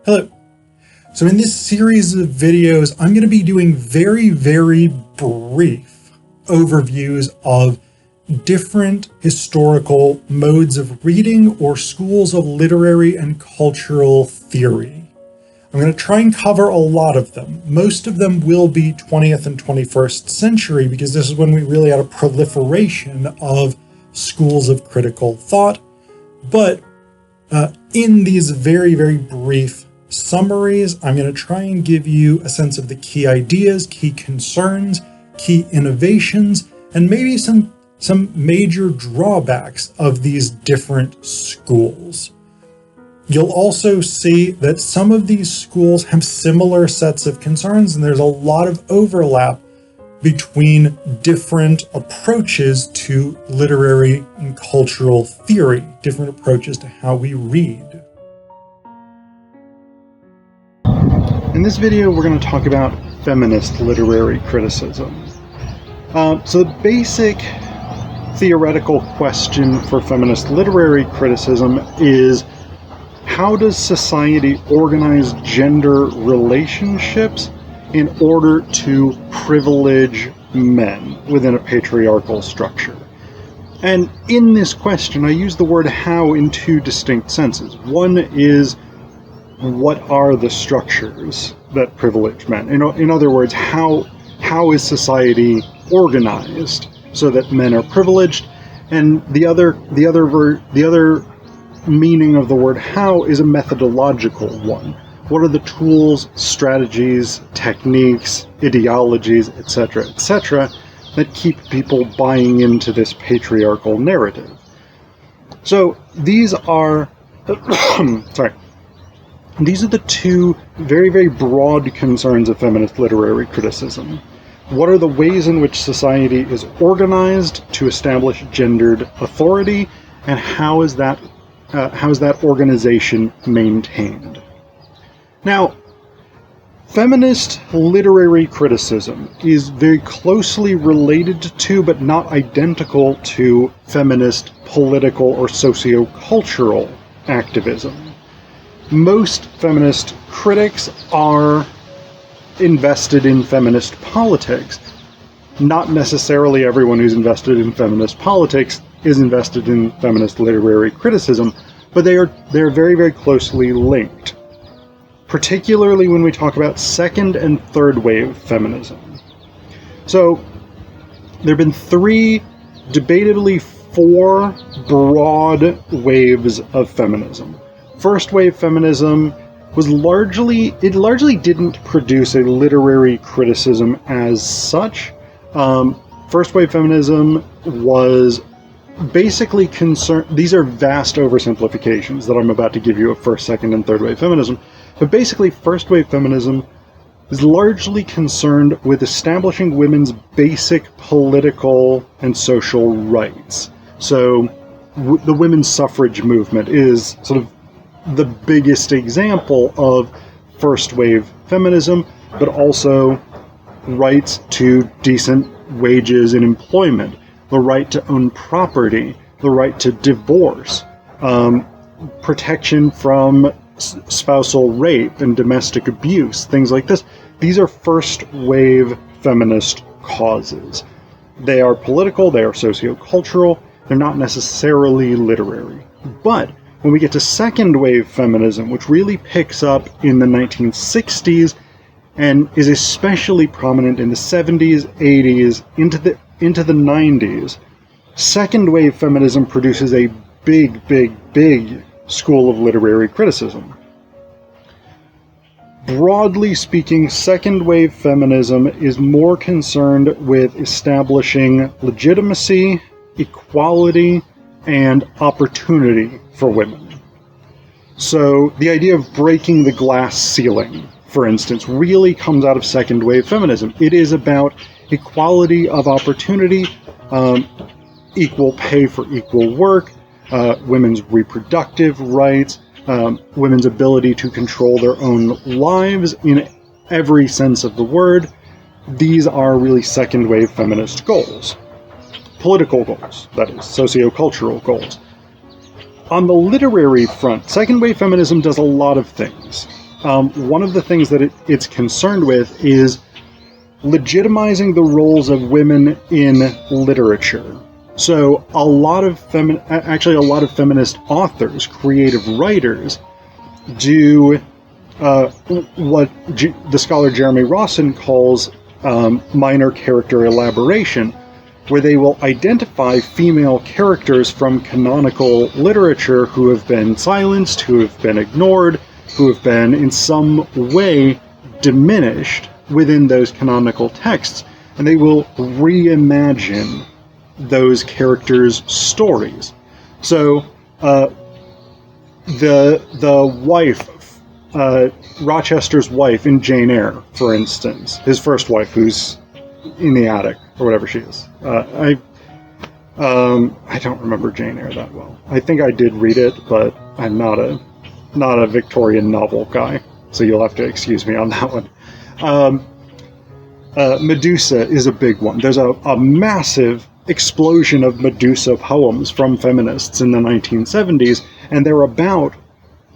Hello. So in this series of videos, I'm going to be doing very brief overviews of different historical modes of reading or schools of literary and cultural theory. I'm going to try and cover a lot of them. Most of them will be 20th and 21st century because this is when we really had a proliferation of schools of critical thought. But in these very brief summaries, I'm going to try and give you a sense of the key ideas, key concerns, key innovations, and maybe some major drawbacks of these different schools. You'll also see that some of these schools have similar sets of concerns, and there's a lot of overlap between different approaches to literary and cultural theory, different approaches to how we read. In this video, we're going to talk about feminist literary criticism. So the basic theoretical question for feminist literary criticism is, how does society organize gender relationships in order to privilege men within a patriarchal structure? And in this question, I use the word how in two distinct senses. One is, what are the structures that privilege men? In other words, how is society organized so that men are privileged? And the other meaning of the word how is a methodological one. What are the tools, strategies, techniques, ideologies, etc., that keep people buying into this patriarchal narrative? So these are these are the two very broad concerns of feminist literary criticism. What are the ways in which society is organized to establish gendered authority, and how is that organization maintained? Now, feminist literary criticism is very closely related to, but not identical to, feminist political or socio-cultural activism. Most feminist critics are invested in feminist politics. Not necessarily everyone who's invested in feminist politics is invested in feminist literary criticism, but they're very closely linked, particularly when we talk about second and third wave feminism. So there have been debatably four broad waves of feminism. First wave feminism was largely didn't produce a literary criticism as such. First wave feminism was basically concerned, these are vast oversimplifications that I'm about to give you of first, second, and third wave feminism, but basically first wave feminism is largely concerned with establishing women's basic political and social rights. So the women's suffrage movement is sort of the biggest example of first wave feminism, but also rights to decent wages and employment, the right to own property, the right to divorce, protection from spousal rape and domestic abuse, things like this. These are first wave feminist causes. They are political, they are sociocultural, they're not necessarily literary. But when we get to second wave feminism, which really picks up in the 1960s and is especially prominent in the 70s, 80s, into the 90s, second wave feminism produces a big school of literary criticism. Broadly speaking, second wave feminism is more concerned with establishing legitimacy, equality, and opportunity for women. So the idea of breaking the glass ceiling, for instance, really comes out of second wave feminism. It is about equality of opportunity, equal pay for equal work, women's reproductive rights, women's ability to control their own lives in every sense of the word. These are really second wave feminist goals. Political goals, that is, socio-cultural goals. On the literary front, second wave feminism does a lot of things. one of the things that it's concerned with is legitimizing the roles of women in literature. So a lot of feminist authors, creative writers, do what the scholar Jeremy Rawson calls minor character elaboration, where they will identify female characters from canonical literature who have been silenced, who have been ignored, who have been in some way diminished within those canonical texts, and they will reimagine those characters' stories. So the wife, Rochester's wife in Jane Eyre, for instance, his first wife, who's in the attic or whatever she is. I don't remember Jane Eyre that well. I think I did read it, but I'm not a Victorian novel guy, so you'll have to excuse me on that one. Medusa is a big one. There's a massive explosion of Medusa poems from feminists in the 1970s, and they're about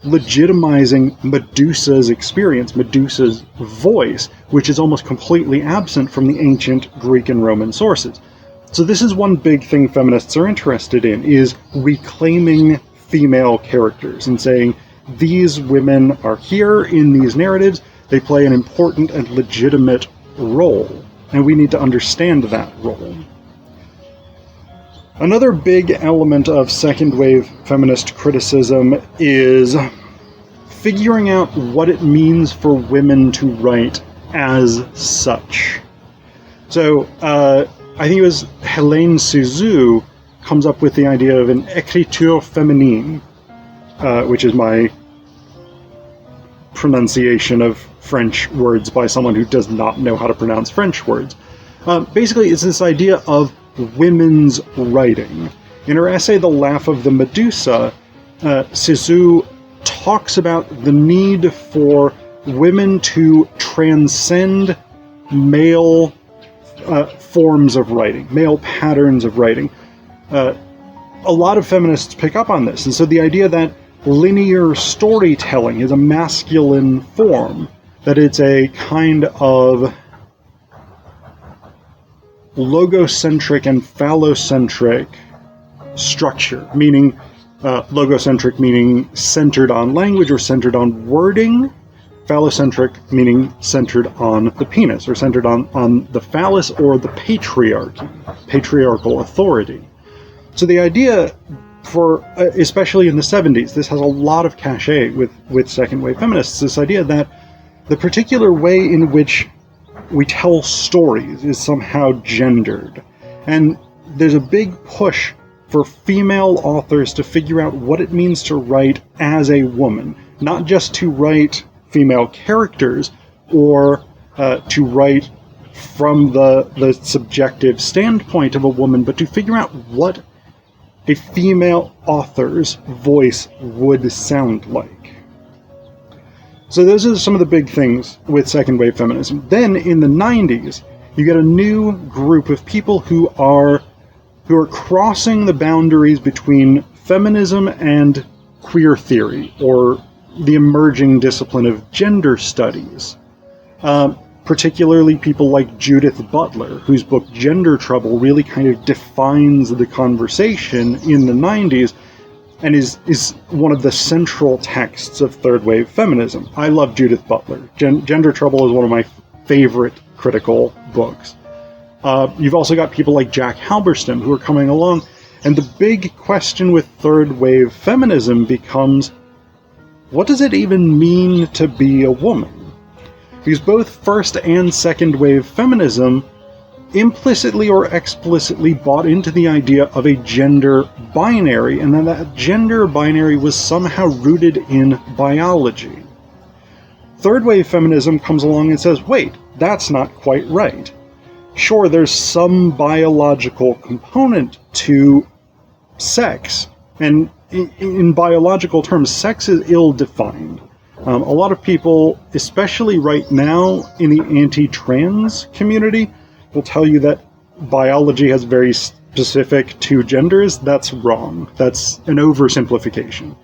legitimizing Medusa's experience, Medusa's voice, which is almost completely absent from the ancient Greek and Roman sources. So this is one big thing feminists are interested in, is reclaiming female characters and saying, these women are here in these narratives, they play an important and legitimate role, and we need to understand that role. Another big element of second wave feminist criticism is figuring out what it means for women to write as such. So, I think it was Hélène Cixous comes up with the idea of an écriture féminine, which is my pronunciation of French words by someone who does not know how to pronounce French words. Basically, it's this idea of women's writing. In her essay, The Laugh of the Medusa, Cixous talks about the need for women to transcend male forms of writing, male patterns of writing. A lot of feminists pick up on this, and so the idea that linear storytelling is a masculine form, that it's a kind of logocentric and phallocentric structure, meaning logocentric meaning centered on language or centered on wording, phallocentric meaning centered on the penis or centered on the phallus or the patriarchy, patriarchal authority. So the idea for, especially in the 70s, this has a lot of cachet with second wave feminists, this idea that the particular way in which we tell stories is somehow gendered. And there's a big push for female authors to figure out what it means to write as a woman, not just to write female characters or to write from the subjective standpoint of a woman, but to figure out what a female author's voice would sound like. So those are some of the big things with second wave feminism. Then in the 90s, you get a new group of people who are crossing the boundaries between feminism and queer theory, or the emerging discipline of gender studies. Particularly people like Judith Butler, whose book Gender Trouble really kind of defines the conversation in the 90s and is one of the central texts of third wave feminism. I love Judith Butler. Gender Trouble is one of my favorite critical books. You've also got people like Jack Halberstam who are coming along, and the big question with third wave feminism becomes, what does it even mean to be a woman? Because both first and second wave feminism implicitly or explicitly bought into the idea of a gender binary, and then that gender binary was somehow rooted in biology. Third wave feminism comes along and says, wait, that's not quite right. Sure, there's some biological component to sex, and in biological terms, sex is ill-defined. A lot of people, especially right now in the anti-trans community, will tell you that biology has very specific two genders. That's wrong. That's an oversimplification.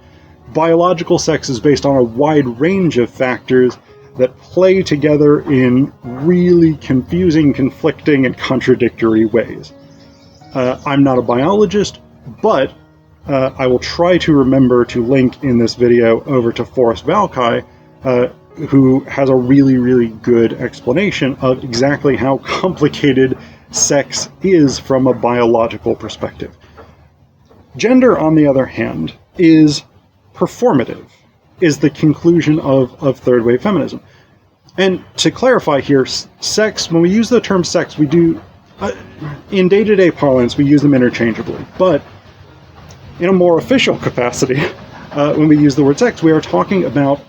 biological sex is based on a wide range of factors that play together in really confusing, conflicting, and contradictory ways. I'm not a biologist, but I will try to remember to link in this video over to Forrest Valkai, who has a really, really good explanation of exactly how complicated sex is from a biological perspective. Gender, on the other hand, is performative, is the conclusion of third wave feminism. And to clarify here, sex, when we use the term sex, we do, in day-to-day parlance, we use them interchangeably. But in a more official capacity, when we use the word sex, we are talking about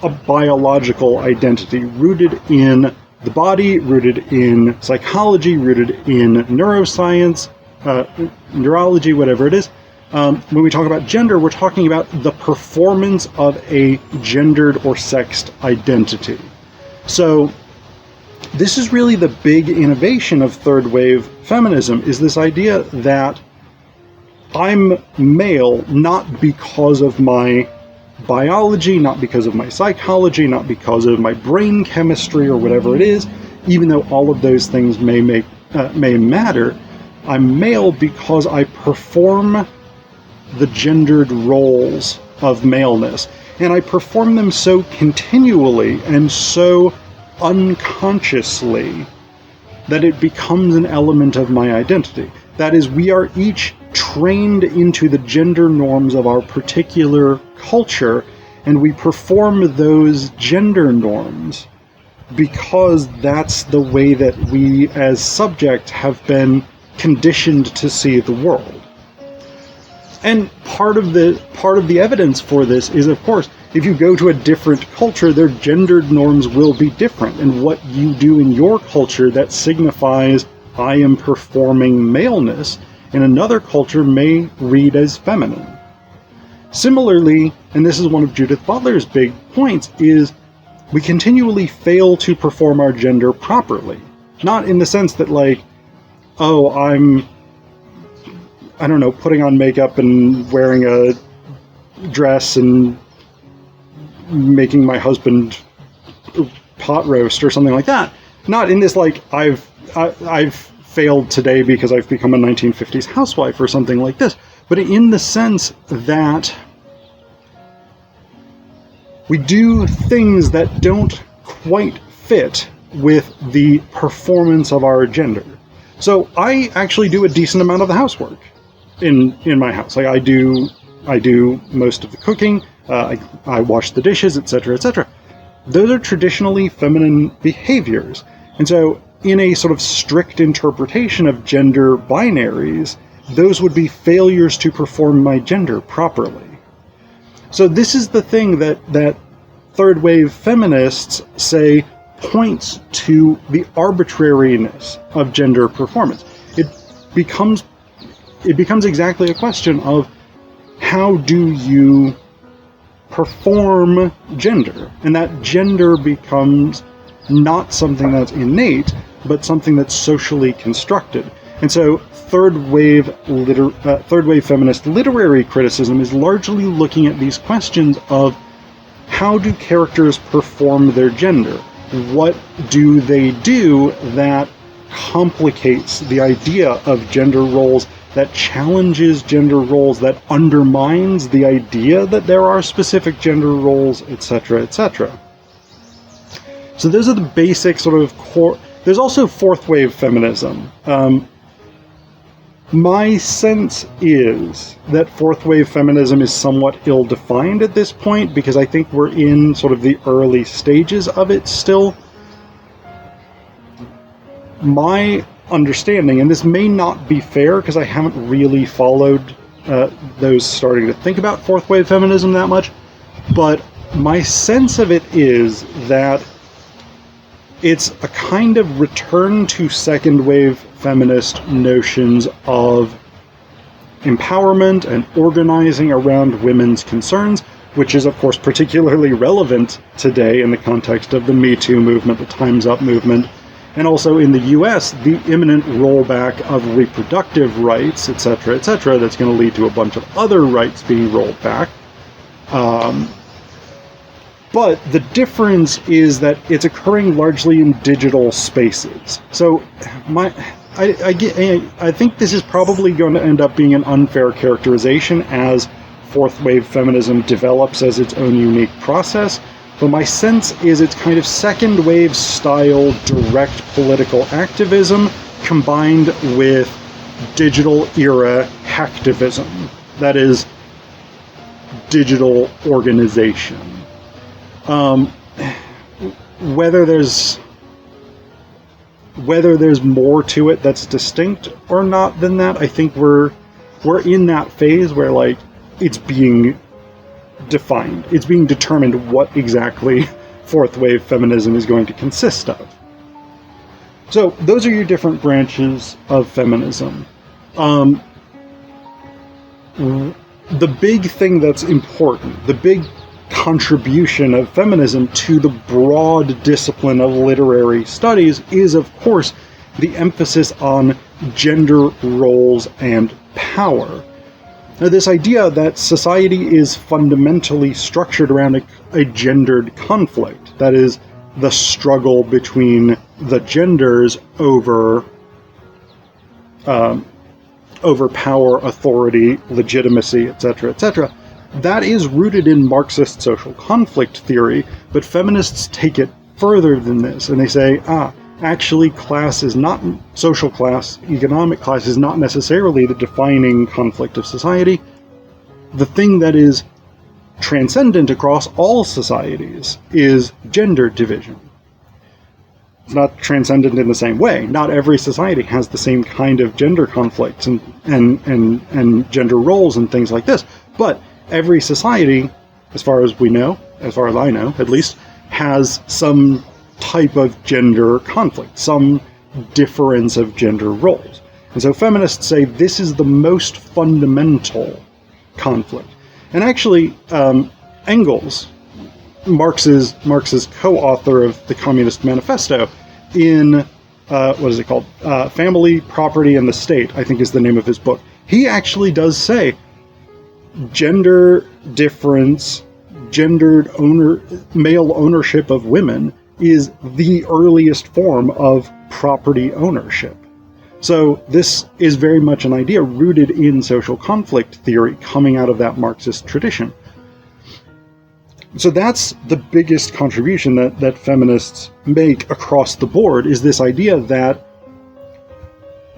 a biological identity rooted in the body, rooted in psychology, rooted in neuroscience, neurology, whatever it is. When we talk about gender, we're talking about the performance of a gendered or sexed identity. So this is really the big innovation of third wave feminism, is this idea that I'm male not because of my biology, not because of my psychology, not because of my brain chemistry or whatever it is, even though all of those things may matter. I'm male because I perform the gendered roles of maleness, and I perform them so continually and so unconsciously that it becomes an element of my identity. That is, we are each trained into the gender norms of our particular culture, and we perform those gender norms because that's the way that we as subjects have been conditioned to see the world. And part of the evidence for this is, of course, if you go to a different culture, their gendered norms will be different, and what you do in your culture that signifies I am performing maleness in another culture may read as feminine. Similarly, and this is one of Judith Butler's big points, is we continually fail to perform our gender properly. Not in the sense that, like, oh, I'm, I don't know, putting on makeup and wearing a dress and making my husband pot roast or something like that. Not in this, like, I've failed today because I've become a 1950s housewife or something like this, but in the sense that we do things that don't quite fit with the performance of our gender. So I actually do a decent amount of the housework in my house. Like I do most of the cooking, I wash the dishes, etc., etc. Those are traditionally feminine behaviors. And so in a sort of strict interpretation of gender binaries, those would be failures to perform my gender properly. So this is the thing that third wave feminists say points to the arbitrariness of gender performance. It becomes exactly a question of how do you perform gender, and that gender becomes not something that's innate, but something that's socially constructed. And so third wave feminist literary criticism is largely looking at these questions of how do characters perform their gender? What do they do that complicates the idea of gender roles, that challenges gender roles, that undermines the idea that there are specific gender roles, etc., etc. So those are the basic sort of core. There's also fourth wave feminism. My sense is that fourth wave feminism is somewhat ill-defined at this point, because I think we're in sort of the early stages of it still. My understanding, and this may not be fair because I haven't really followed those starting to think about fourth wave feminism that much, but my sense of it is that it's a kind of return to second wave feminist notions of empowerment and organizing around women's concerns, which is, of course, particularly relevant today in the context of the Me Too movement, the Time's Up movement, and also in the US, the imminent rollback of reproductive rights, etc., etc., that's going to lead to a bunch of other rights being rolled back. But the difference is that it's occurring largely in digital spaces. So I think this is probably going to end up being an unfair characterization as fourth wave feminism develops as its own unique process. But my sense is it's kind of second wave style direct political activism combined with digital era hacktivism. That is, digital organization. Whether there's more to it that's distinct or not than that, I think we're in that phase where like it's being defined. It's being determined what exactly fourth wave feminism is going to consist of. So those are your different branches of feminism. The big thing that's important, the big contribution of feminism to the broad discipline of literary studies is, of course, the emphasis on gender roles and power. Now, this idea that society is fundamentally structured around a gendered conflict, that is, the struggle between the genders over power, authority, legitimacy, etc., that is rooted in Marxist social conflict theory, but feminists take it further than this, and they say, actually class is not, social class, economic class is not necessarily the defining conflict of society. The thing that is transcendent across all societies is gender division. It's not transcendent in the same way. Not every society has the same kind of gender conflicts and gender roles and things like this, but every society, as far as we know, as far as I know at least, has some type of gender conflict, some difference of gender roles. And so feminists say this is the most fundamental conflict. And actually, Engels, Marx's co-author of the Communist Manifesto, in, what is it called? Family, Property, and the State, I think is the name of his book. He actually does say gender difference, male ownership of women is the earliest form of property ownership. So this is very much an idea rooted in social conflict theory coming out of that Marxist tradition. So that's the biggest contribution that feminists make across the board, is this idea that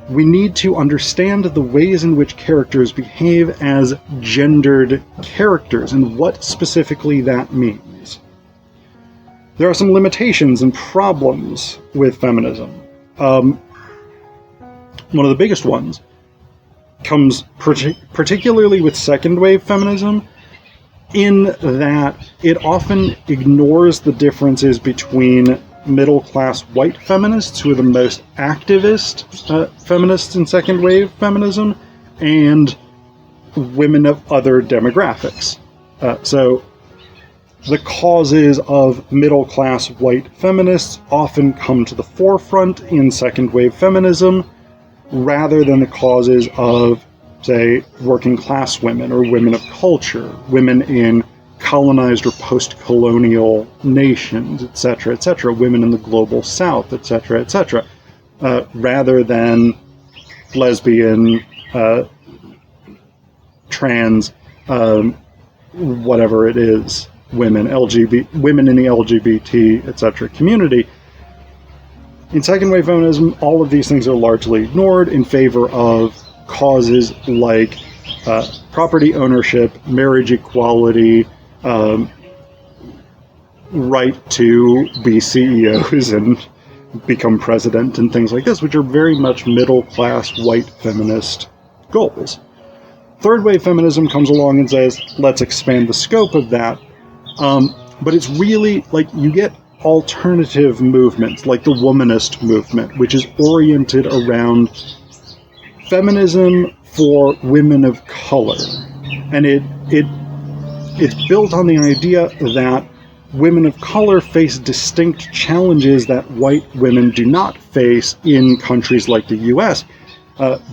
we need to understand the ways in which characters behave as gendered characters and what specifically that means. There are some limitations and problems with feminism. One of the biggest ones comes particularly with second wave feminism, in that it often ignores the differences between middle-class white feminists, who are the most activist feminists in second wave feminism, and women of other demographics. So the causes of middle-class white feminists often come to the forefront in second wave feminism, rather than the causes of, say, working-class women or women of culture, women in colonized or post-colonial nations, etc., women in the global south, etc., rather than lesbian, trans, whatever it is, women in the LGBT, etc. community. In second wave feminism, all of these things are largely ignored in favor of causes like property ownership, marriage equality, right to be CEOs and become president and things like this, which are very much middle-class white feminist goals. Third wave feminism comes along and says, let's expand the scope of that. But it's really like you get alternative movements like the womanist movement, which is oriented around feminism for women of color. And it's built on the idea that women of color face distinct challenges that white women do not face in countries like the US,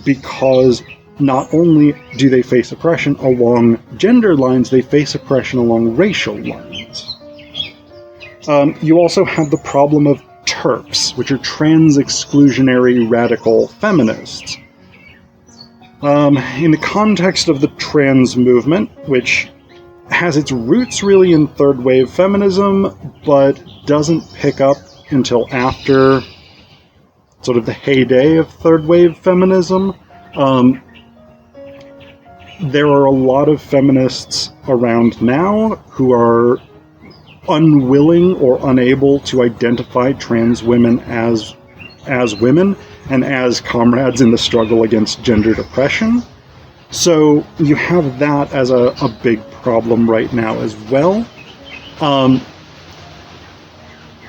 because not only do they face oppression along gender lines, they face oppression along racial lines. You also have the problem of TERFs, which are trans-exclusionary radical feminists. In the context of the trans movement, which has its roots really in third-wave feminism, but doesn't pick up until after sort of the heyday of third-wave feminism, there are a lot of feminists around now who are unwilling or unable to identify trans women as women and as comrades in the struggle against gendered oppression. So you have that as a big problem right now as well.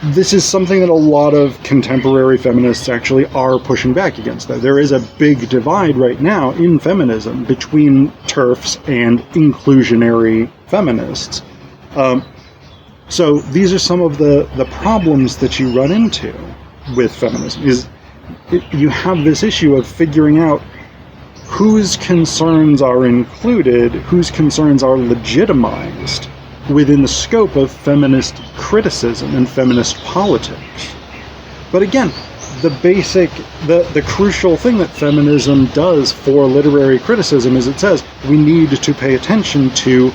This is something that a lot of contemporary feminists actually are pushing back against. That there is a big divide right now in feminism between TERFs and inclusionary feminists. So these are some of the problems that you run into with feminism. You have this issue of figuring out whose concerns are included, whose concerns are legitimized within the scope of feminist criticism and feminist politics. But again, the crucial thing that feminism does for literary criticism is it says we need to pay attention to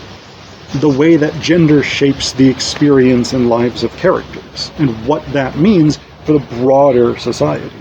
the way that gender shapes the experience and lives of characters, and what that means for the broader society.